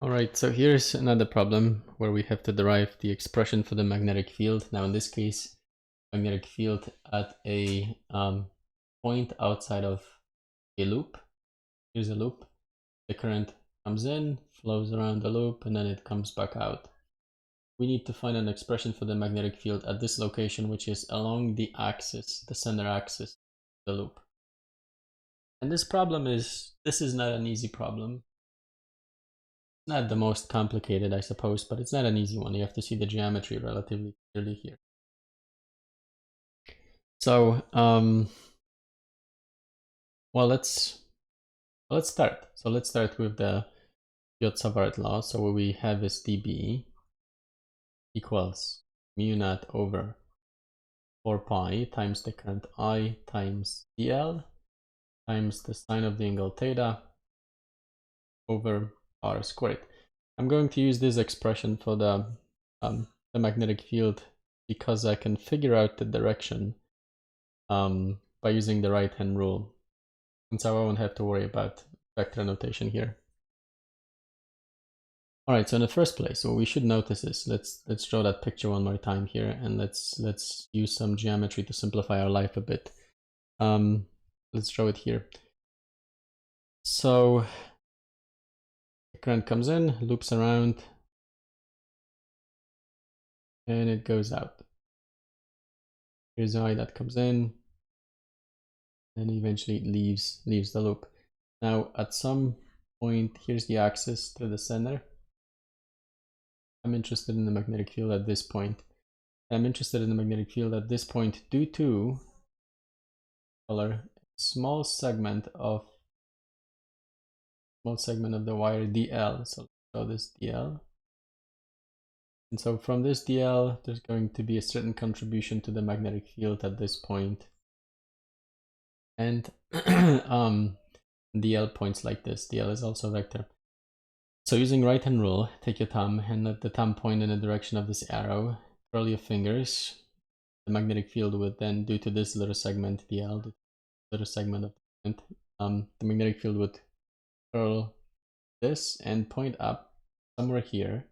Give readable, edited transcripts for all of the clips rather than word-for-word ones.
All right, so here's another problem where we have to derive the expression for the magnetic field. Now in this case, magnetic field at a point outside of a loop. Here's a loop. The current comes in, flows around the loop, and then it comes back out. We need to find an expression for the magnetic field at this location, which is along the axis, the center axis of the loop. And this is not an easy problem. Not the most complicated, I suppose, but it's not an easy one. You have to see the geometry relatively clearly here. So, well, let's start. So let's start with the Biot Savart law. So what we have is dB equals mu naught over 4 pi times the current I times dl times the sine of the angle theta over r squared. I'm going to use this expression for the magnetic field because I can figure out the direction by using the right-hand rule. And so I won't have to worry about vector notation here. All right, so in the first place, what we should notice is, let's draw that picture one more time here, and let's use some geometry to simplify our life a bit. Let's draw it here. So the current comes in, loops around, and it goes out. Here's I that comes in, and eventually it leaves the loop. Now at some point, here's the axis to the center. I'm interested in the magnetic field at this point. I'm interested in the magnetic field at this point due to color small segment of the wire DL. So let's draw this DL. And so from this DL, there's going to be a certain contribution to the magnetic field at this point. And DL points like this. DL is also a vector. So using right-hand rule, take your thumb and let the thumb point in the direction of this arrow. Curl your fingers. The magnetic field would then, due to this little segment DL, the little segment of the magnetic field would curl this and point up somewhere here,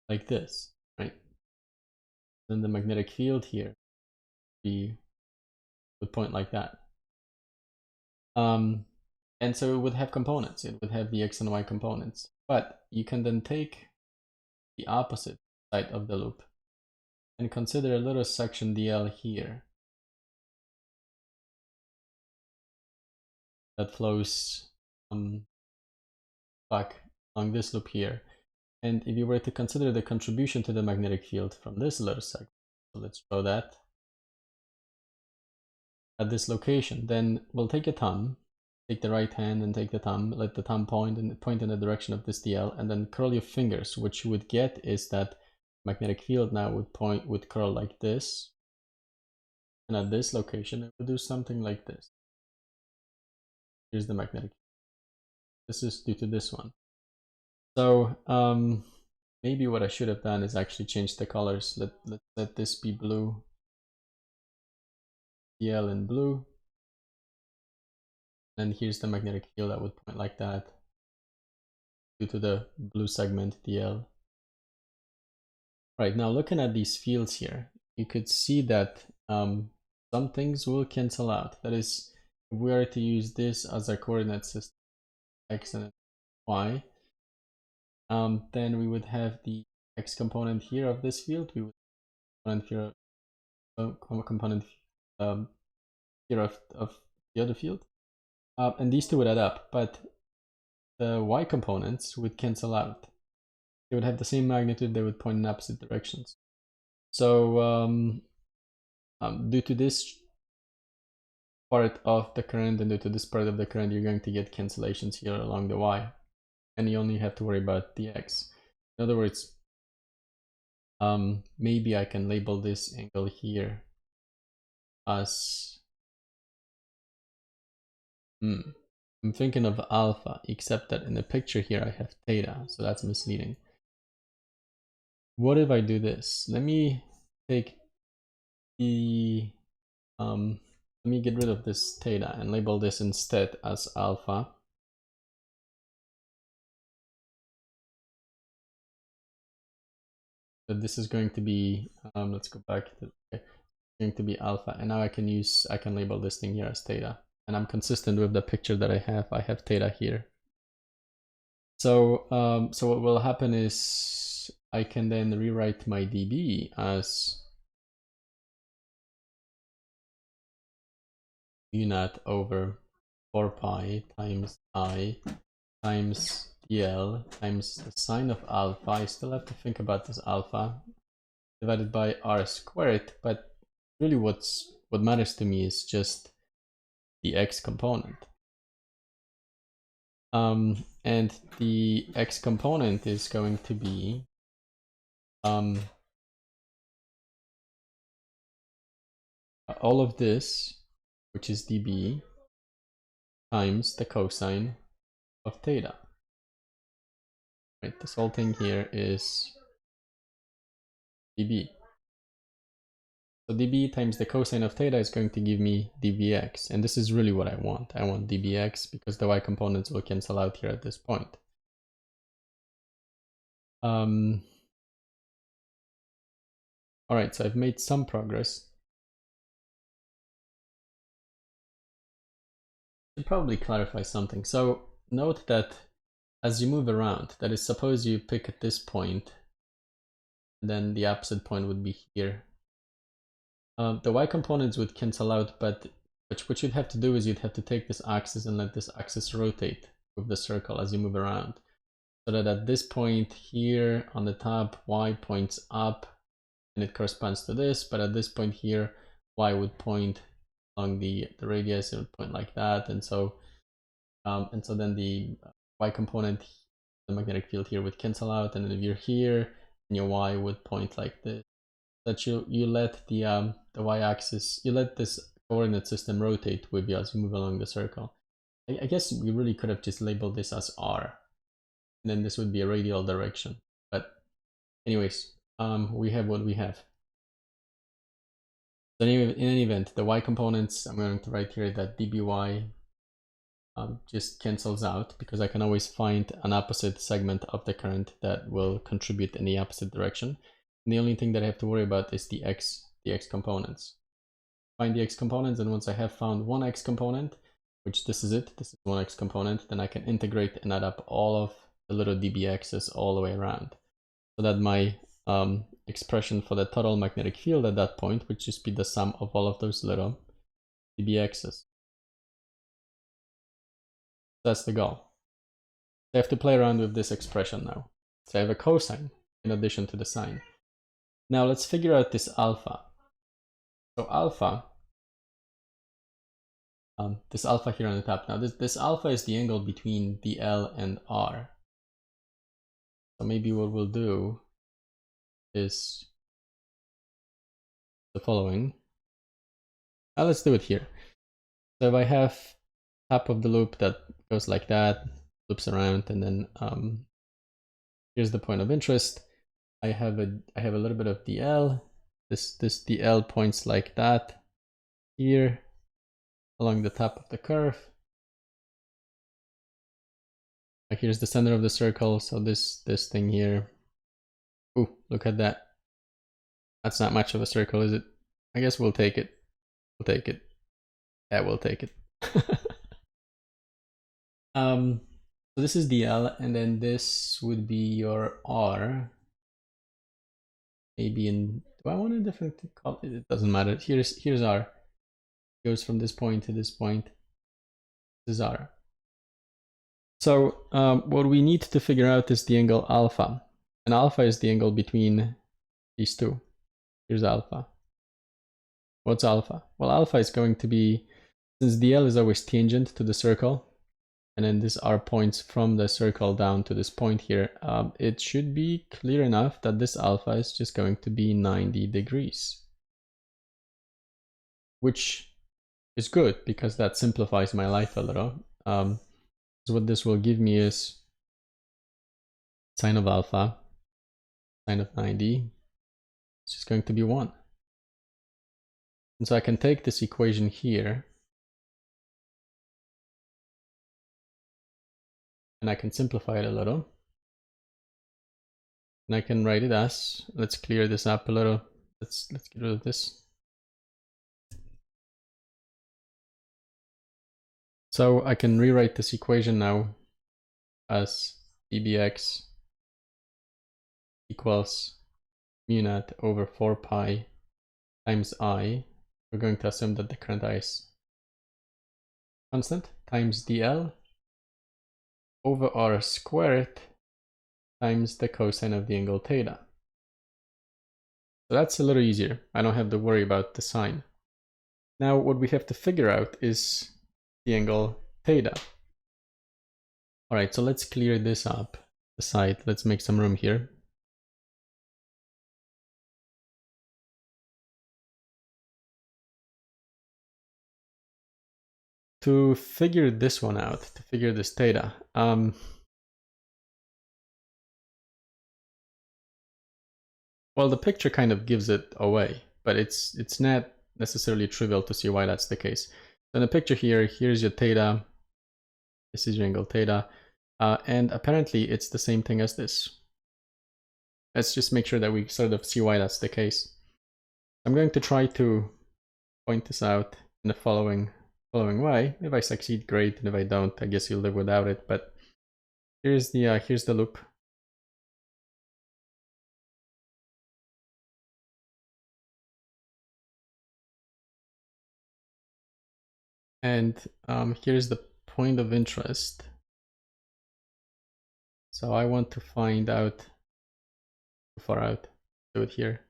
like this, right? Then the magnetic field here would point like that. And so it would have components. It would have the x and y components. But you can then take the opposite side of the loop and consider a little section dl here that flows back along this loop here. And if you were to consider the contribution to the magnetic field from this little segment, so let's draw that at this location, then we'll take a thumb, take the right hand and take the thumb, let the thumb point in the direction of this DL, and then curl your fingers. What you would get is that magnetic field now would curl like this. And at this location, it would do something like this. Here's the magnetic field. This is due to this one. So maybe what I should have done is actually change the colors. Let this be blue, DL in blue. And here's the magnetic field that would point like that due to the blue segment DL. Right, now looking at these fields here, you could see that some things will cancel out. That is, if we are to use this as a coordinate system, x and y, then we would have the x component here of this field. We would have component here of the other field. And these two would add up, but the y components would cancel out. They would have the same magnitude, they would point in opposite directions. So due to this part of the current and due to this part of the current, you're going to get cancellations here along the y. And you only have to worry about the x. In other words, maybe I can label this angle here as I'm thinking of alpha, except that in the picture here I have theta, so that's misleading. What if I do this? Let me take the let me get rid of this theta and label this instead as alpha. So this is going to be, let's go back to, okay, going to be alpha, and now I can label this thing here as theta, and I'm consistent with the picture that I have theta here. So so what will happen is I can then rewrite my dB as u naught over 4 pi times I times dl times the sine of alpha. I still have to think about this alpha divided by r squared, but really what matters to me is just the x component. And the x component is going to be all of this, which is dB, times the cosine of theta. Right, this whole thing here is dB. So dB times the cosine of theta is going to give me dBx, and this is really what I want. I want dBx because the y components will cancel out here at this point. All right, so I've made some progress. I should probably clarify something. So note that as you move around, that is, suppose you pick at this point, then the opposite point would be here. The y components would cancel out, but what you'd have to do is you'd have to take this axis and let this axis rotate with the circle as you move around. So that at this point here on the top, y points up and it corresponds to this, but at this point here, y would point along the radius, it would point like that, and so then the y component, the magnetic field here would cancel out, and then if you're here, and your y would point like this. That you let the y-axis, you let this coordinate system rotate with you as you move along the circle. I guess we really could have just labeled this as r, and then this would be a radial direction. But anyways, we have what we have. So in any event, the y components, I'm going to write here that dby just cancels out because I can always find an opposite segment of the current that will contribute in the opposite direction. And the only thing that I have to worry about is the x components. Find the x components, and once I have found one x component, which this is it, this is one x component, then I can integrate and add up all of the little dBx's all the way around. So that my expression for the total magnetic field at that point would just be the sum of all of those little dBx's. That's the goal. I have to play around with this expression now. So I have a cosine in addition to the sine. Now let's figure out this alpha. So alpha, this alpha here on the top. Now this alpha is the angle between dl and r. So maybe what we'll do is the following. Let's do it here. So if I have top of the loop that goes like that, loops around, and then here's the point of interest. I have a little bit of dl. This dl points like that here along the top of the curve. Here's the center of the circle. So this thing here. Ooh, look at that. That's not much of a circle, is it? I guess we'll take it. We'll take it. Yeah, we'll take it. So this is dl, and then this would be your r. Maybe in, do I want a different color? It doesn't matter. Here's r. It goes from this point to this point. This is r. So what we need to figure out is the angle alpha, and alpha is the angle between these two. Here's alpha. What's alpha? Well, alpha is going to be, since dl is always tangent to the circle, and then this r points from the circle down to this point here, it should be clear enough that this alpha is just going to be 90 degrees. Which is good because that simplifies my life a little. So what this will give me is sine of alpha, sine of 90, it's just going to be 1. And so I can take this equation here and I can simplify it a little. And I can write it as, let's clear this up a little. Let's get rid of this. So I can rewrite this equation now as dBx equals mu naught over 4 pi times I. We're going to assume that the current I is constant, times dl over r squared times the cosine of the angle theta. So that's a little easier. I don't have to worry about the sign. Now what we have to figure out is the angle theta. All right, so let's clear this up aside. Let's make some room here. To figure this one out, to figure this theta, well, the picture kind of gives it away, but it's not necessarily trivial to see why that's the case. So in the picture here, here's your theta, this is your angle theta, and apparently it's the same thing as this. Let's just make sure that we sort of see why that's the case. I'm going to try to point this out in the following way. If I succeed, great, and if I don't, I guess you'll live without it. But here's the loop. And here's the point of interest. So I want to find out, too far out, do it here.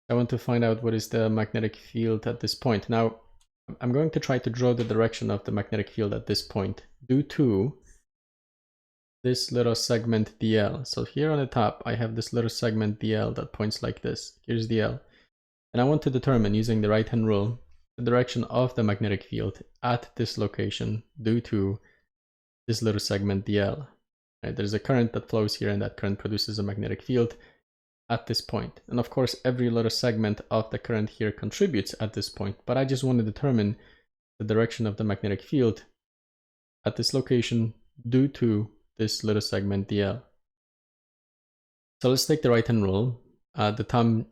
I want to find out what is the magnetic field at this point. Now, I'm going to try to draw the direction of the magnetic field at this point due to this little segment dl. So here on the top, I have this little segment dl that points like this. Here's dl. And I want to determine, using the right-hand rule, the direction of the magnetic field at this location due to this little segment dl. Right, there's a current that flows here, and that current produces a magnetic field at this point. And of course, every little segment of the current here contributes at this point, but I just want to determine the direction of the magnetic field at this location due to this little segment dl. So let's take the right-hand rule. The thumb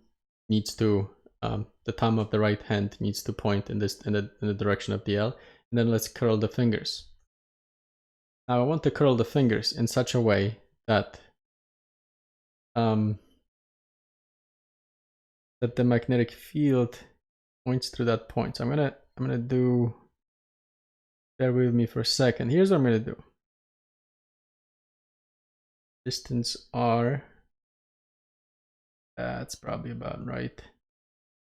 needs to the thumb of the right hand needs to point in the direction of dl, and then let's curl the fingers. Now I want to curl the fingers in such a way that that the magnetic field points through that point. So I'm gonna do, bear with me for a second. Here's what I'm gonna do. Distance r, that's probably about right.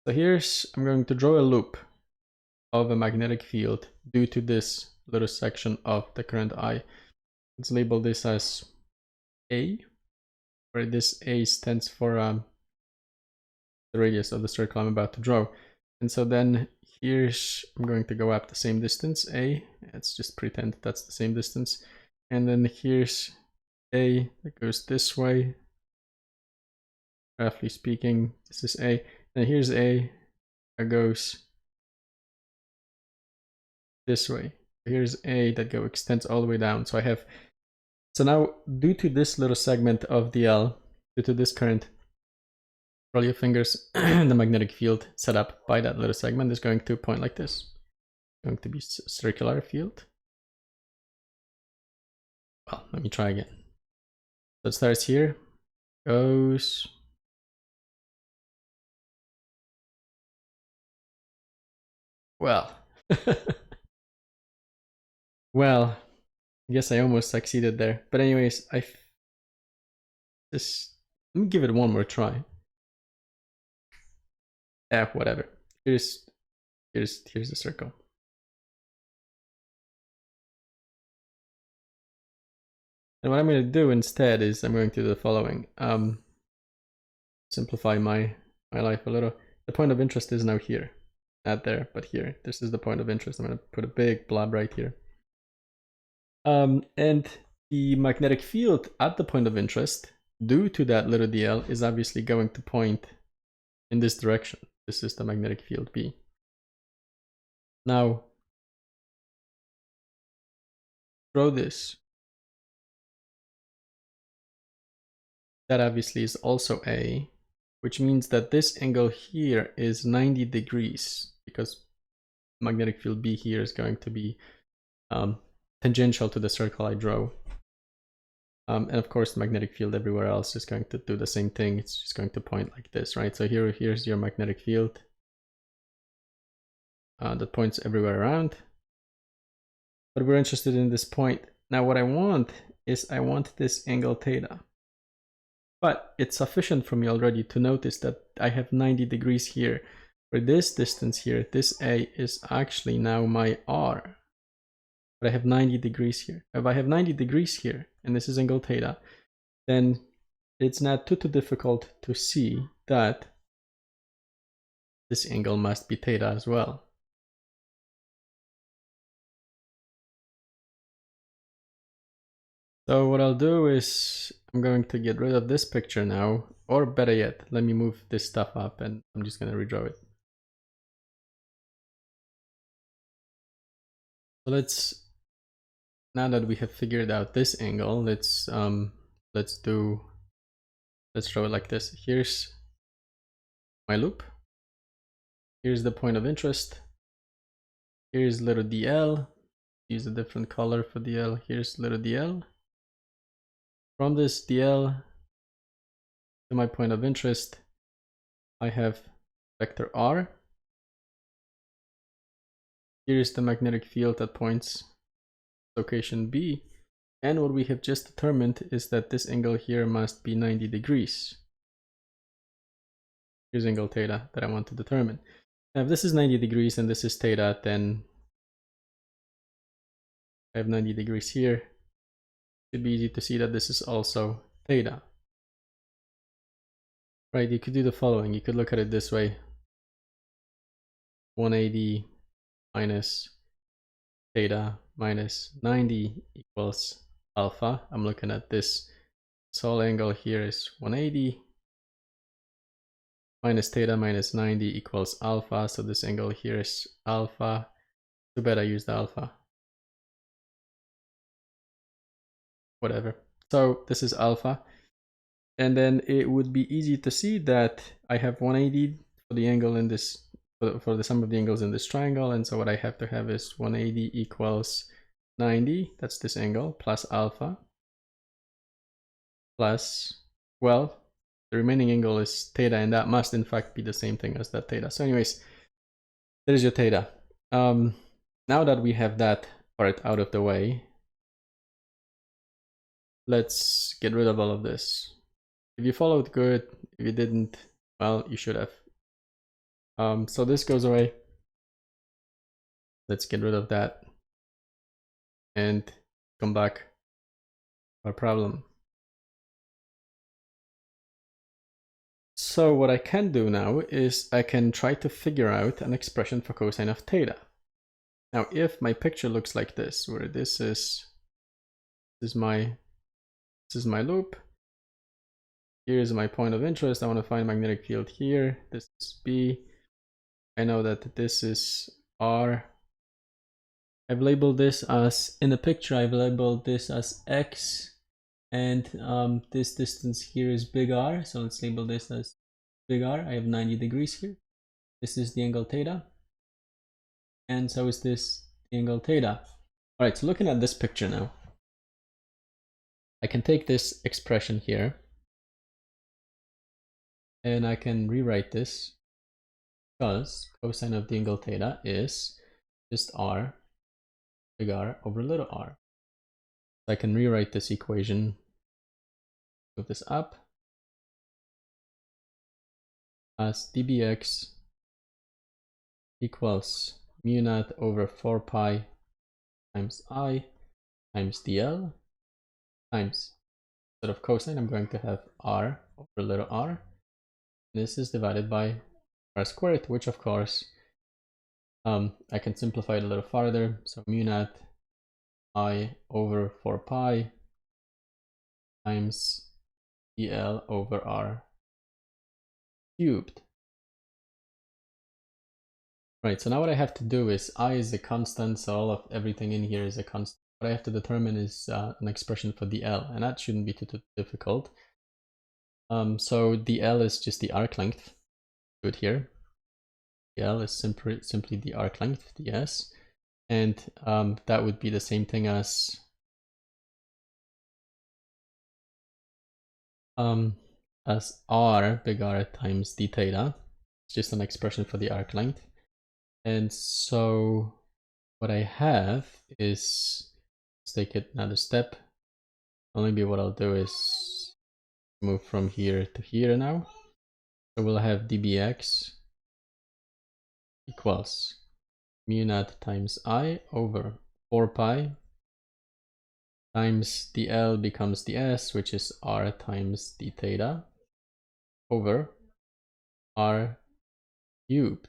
So I'm going to draw a loop of a magnetic field due to this little section of the current I. Let's label this as A, where this A stands for the radius of the circle I'm about to draw. And so then I'm going to go up the same distance, A. Let's just pretend that's the same distance. And then here's A that goes this way. Roughly speaking, this is A. And here's A that goes this way. Here's A that extends all the way down. So now, due to this little segment of dl, due to this current, roll your fingers, the magnetic field set up by that little segment is going to point like this. It's going to be a circular field. Well, let me try again. So it starts here, goes, well, well, I guess I almost succeeded there. But anyways, let me give it one more try. Yeah, whatever. Here's the circle. And what I'm going to do instead is I'm going to do the following. Simplify my life a little. The point of interest is now here. Not there, but here. This is the point of interest. I'm going to put a big blob right here. And the magnetic field at the point of interest, due to that little dl, is obviously going to point in this direction. This is the magnetic field B. Now, draw this. that obviously is also A, which means that this angle here is 90 degrees because magnetic field B here is going to be tangential to the circle I drew. And of course, the magnetic field everywhere else is going to do the same thing. It's just going to point like this, right? So here's your magnetic field that points everywhere around. But we're interested in this point. Now what I want is I want this angle theta. But it's sufficient for me already to notice that I have 90 degrees here. For this distance here, this A is actually now my R. But I have 90 degrees here. If I have 90 degrees here, and this is angle theta, then it's not too difficult to see that this angle must be theta as well. So what I'll do is I'm going to get rid of this picture now, or better yet, let me move this stuff up and I'm just going to redraw it. So now that we have figured out this angle, let's draw it like this. Here's my loop. Here's the point of interest. Here's little dl. Use a different color for dl. Here's little dl. From this dl to my point of interest, I have vector r. Here's the magnetic field that points location B. And what we have just determined is that this angle here must be 90 degrees. Here's angle theta that I want to determine. Now, if this is 90 degrees and this is theta, then I have 90 degrees here. It should be easy to see that this is also theta. Right, you could do the following. You could look at it this way. 180 minus theta minus 90 equals alpha. I'm looking at this. Whole angle here is 180 minus theta minus 90 equals alpha. So this angle here is alpha. Too bad I used alpha. Whatever. So this is alpha. And then it would be easy to see that I have 180 for the angle in this, for the sum of the angles in this triangle. And so what I have to have is 180 equals 90. That's this angle plus alpha plus, well, the remaining angle is theta, and that must in fact be the same thing as that theta. So anyways, there's your theta. Now that we have that part out of the way, let's get rid of all of this. If you followed, good. If you didn't, well, you should have. So this goes away. Let's get rid of that and come back to our problem. So what I can do now is I can try to figure out an expression for cosine of theta. Now, if my picture looks like this, where this is my loop. Here's my point of interest. I want to find magnetic field here. This is B. I know that this is R. I've labeled this as, in the picture, I've labeled this as X. And this distance here is big R. So let's label this as big R. I have 90 degrees here. This is the angle theta. And so is this the angle theta. All right, so looking at this picture now, I can take this expression here and I can rewrite this because cosine of the angle theta is just R, big R over little r. So I can rewrite this equation, move this up, as dbx equals mu naught over 4 pi times I times dl times, instead of cosine, I'm going to have R over little r. This is divided by r squared, which of course I can simplify it a little farther. So mu naught I over 4 pi times dl over r cubed. Right, so now what I have to do is I is a constant, so all of everything in here is a constant. What I have to determine is an expression for dl, and that shouldn't be too difficult. So dl is just the arc length. Do it here. dl is simply the arc length, ds, and that would be the same thing as r, big R, times d theta. It's just an expression for the arc length. And so what I have is, let's take it another step. Maybe what I'll do is move from here to here now. So we'll have dbx equals mu naught times I over 4 pi times dl becomes ds, which is r times d theta over r cubed.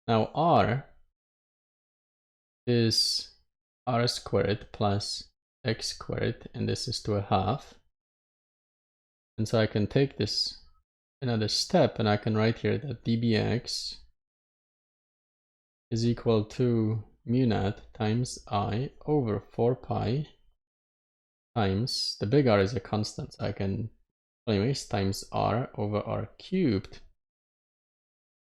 Now r is r squared plus x squared, and this is to a half. And so I can take this another step, and I can write here that dbx is equal to mu naught times I over 4 pi times, the big R is a constant, so I can, anyways, times r over r cubed.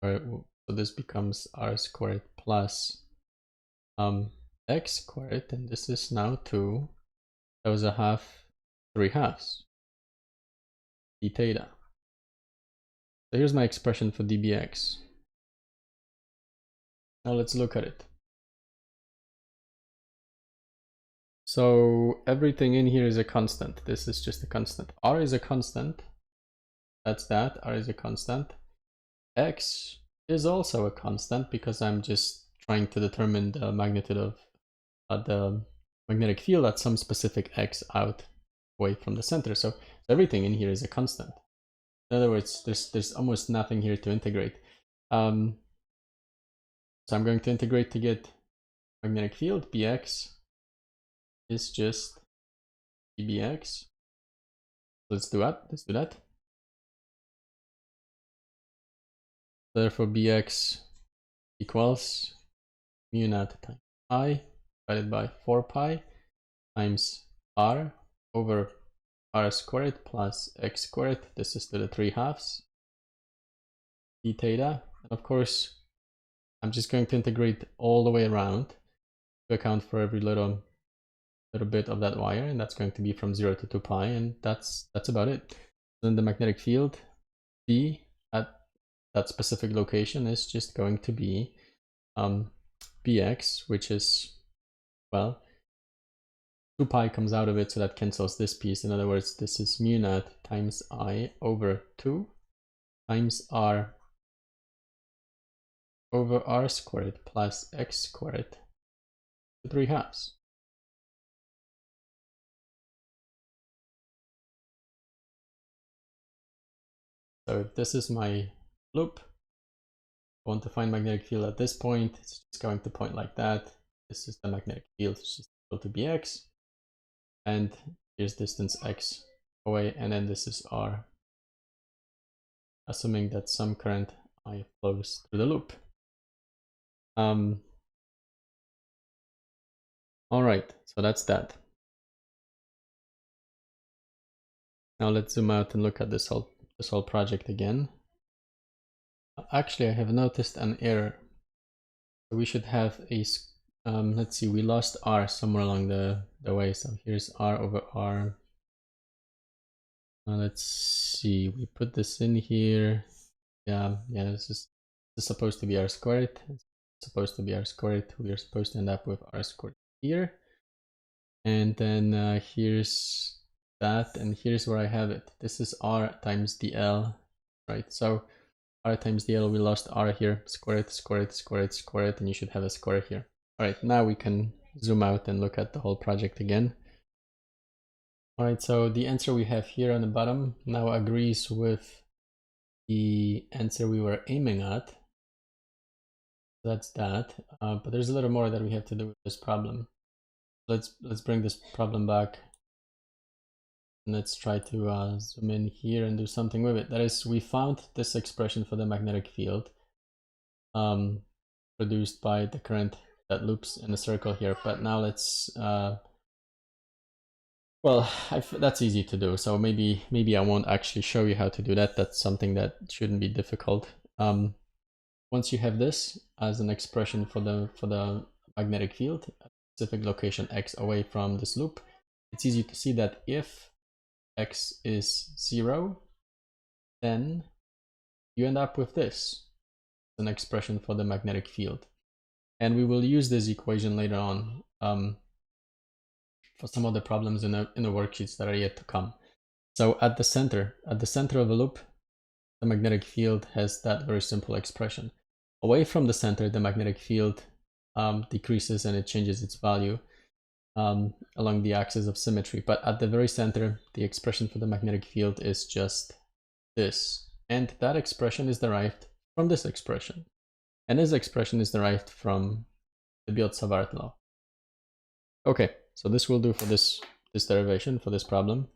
So this becomes r squared plus x squared, and this is now 2. That was a half, 3 halves, d theta. So here's my expression for dbx. Now let's look at it. So everything in here is a constant. This is just a constant. R is a constant. That's that. R is a constant. X is also a constant because I'm just trying to determine the magnitude of the magnetic field at some specific x out away from the center. So everything in here is a constant. In other words, there's almost nothing here to integrate. So I'm going to integrate to get magnetic field. Bx is just dbx. Let's do that. Let's do that. Therefore, bx equals mu naught times I divided by 4 pi times r over r squared plus x squared. This is to the 3 halves d theta. And of course, I'm just going to integrate all the way around to account for every little bit of that wire, and that's going to be from 0 to 2 pi, and that's about it. Then the magnetic field B at that specific location is just going to be bx, which is, well, 2 pi comes out of it, so that cancels this piece. In other words, this is mu naught times I over 2 times r over r squared plus x squared to 3 halves. So this is my loop. I want to find magnetic field at this point. It's just going to point like that. This is the magnetic field, it's just equal to bx. And here's distance x away, and then this is r, assuming that some current I flows through the loop. All right, so that's that. Now let's zoom out and look at this whole project again. Actually, I have noticed an error. We should have a, let's see, we lost r somewhere along the way. So here's r over r. Let's see, we put this in here. Yeah, this is supposed to be r squared. It's supposed to be r squared. We are supposed to end up with r squared here. And then here's that, and here's where I have it. This is r times dl, right? So r times dl, we lost r here, square it, square it, square it, square it, and you should have a square here. All right, now we can zoom out and look at the whole project again. All right, so the answer we have here on the bottom now agrees with the answer we were aiming at. That's that, but there's a little more that we have to do with this problem. Let's bring this problem back. And let's try to zoom in here and do something with it. That is, we found this expression for the magnetic field produced by the current that loops in a circle here. But now let's Well, that's easy to do. So maybe I won't actually show you how to do that. That's something that shouldn't be difficult. Once you have this as an expression for the magnetic field at a specific location x away from this loop, it's easy to see that if x is 0, then you end up with this, an expression for the magnetic field. And we will use this equation later on for some of the problems in the worksheets that are yet to come. So at the center of a loop, the magnetic field has that very simple expression. Away from the center, the magnetic field decreases and it changes its value along the axis of symmetry. But at the very center, the expression for the magnetic field is just this. And that expression is derived from this expression. And this expression is derived from the Biot Savart law. Okay, so this will do for this derivation, for this problem.